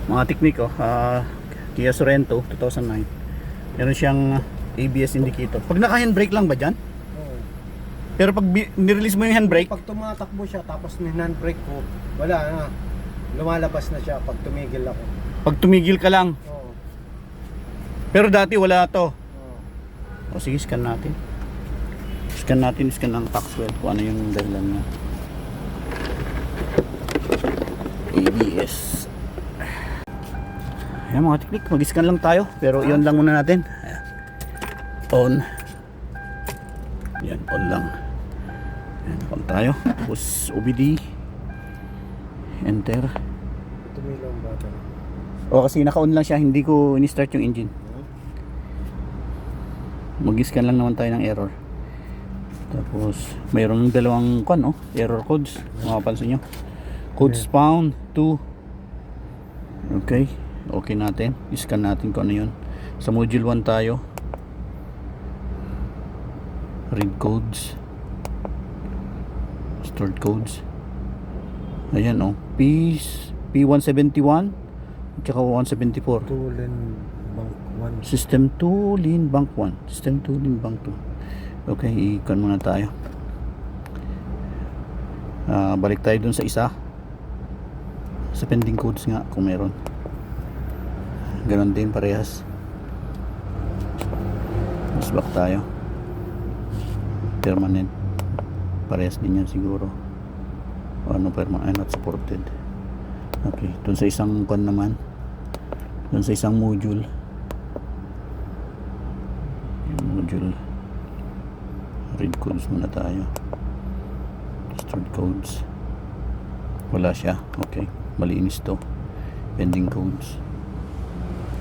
Mga technique oh, Kia Sorento 2009. Meron siyang ABS indicator. Pag naka handbrake lang ba dyan? Oo. Pero pag nirelease mo yung handbrake, Pag tumatakbo siya tapos ni-handbrake ko, wala na. Lumalabas na siya pag tumigil ako. pag tumigil ka lang. Oo. Pero dati wala to. Oo. O sige, scan natin. Scan ng Paxwell kung ano yung dahilan niya. ABS. Ayan mga teknik, mag-scan lang tayo. Pero iyon lang muna natin. Ayan. On. Yan, on lang. Ayan, on tayo. Tapos OBD. Enter. Tumilaw ang bata. O kasi naka-on lang siya, hindi ko ini-start yung engine. Mag-scan lang naman tayo ng error. Tapos mayroong dalawang error codes. Mapapansin nyo. Codes found 2. Okay. Okay natin. I-scan natin kung ano yun. Sa module 1 tayo. Read codes. Stored codes. Ayan P171 at saka 174. Tulen bank 1. System 2 lean bank 1. System 2 lean bank 2. Okay, i-con muna tayo. Balik tayo dun sa isa. Sa pending codes nga kung meron. Ganon din parehas. Mas back tayo. Permanent. Parehas din yan siguro. Ano permanent, not supported. Okay, dun sa isang con naman. Dun sa isang module. Yung module. Read codes muna tayo. Stored codes. Wala siya. Okay, malinis to. Pending codes.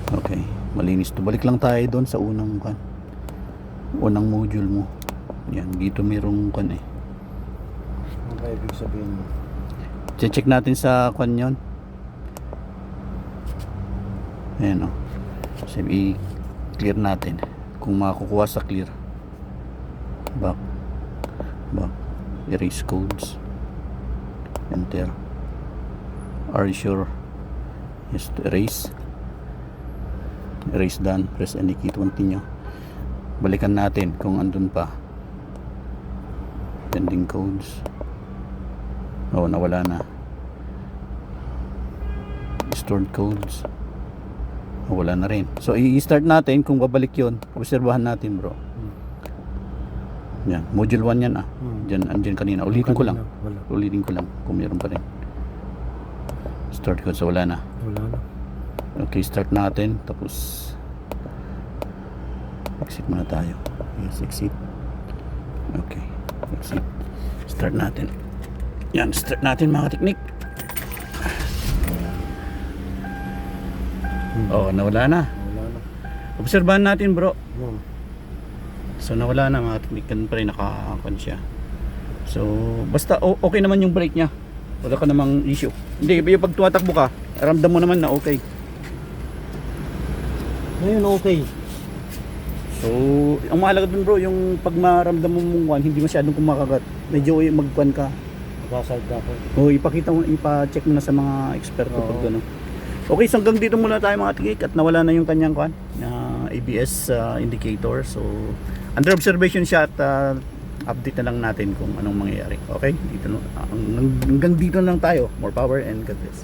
Okay, malinis to. Balik lang tayo doon sa unang module mo. Yan, dito mayroong ano ba ibig sabihin mo? check natin sa yon. Ayan so i-clear natin kung makakukuha sa clear. Back. Erase codes. Enter. Are you sure? Yes, to erase. Erase done. Press any key to continue. Balikan natin kung andun pa. Pending codes. Nawala na. Stored codes. Wala na rin. So i-start natin kung babalik yon. Obserbahan natin bro. Yan, module 1 yan Andyan kanina. Ulitin ko lang kung meron pa rin. Start code. So wala na. Okay, start natin. Tapos exit muna tayo. Yes, exit. Okay, exit. Start natin. Yan, start natin mga teknik. Nawala na. Obserbahan natin bro. So nawala na mga teknik. Ganun pa rin nakakakon siya. So basta okay naman yung brake nya. Wala ka namang issue. Hindi, yung pag tumatakbo ka, ramdam mo naman na okay. Ngayon okay. So ang mahalaga dun bro, yung pag maramdam mo mong hindi masyadong kumakagat. Medyo magkuhan ka. Magkaside ako. Ipakita mo, ipa-check mo na sa mga experto pag gano'n. Okay, so hanggang dito muna tayo mga tikik at nawala na yung kanyang ABS indicator. So under observation siya at update na lang natin kung anong mangyayari. Okay, hanggang dito lang tayo. More power and God bless.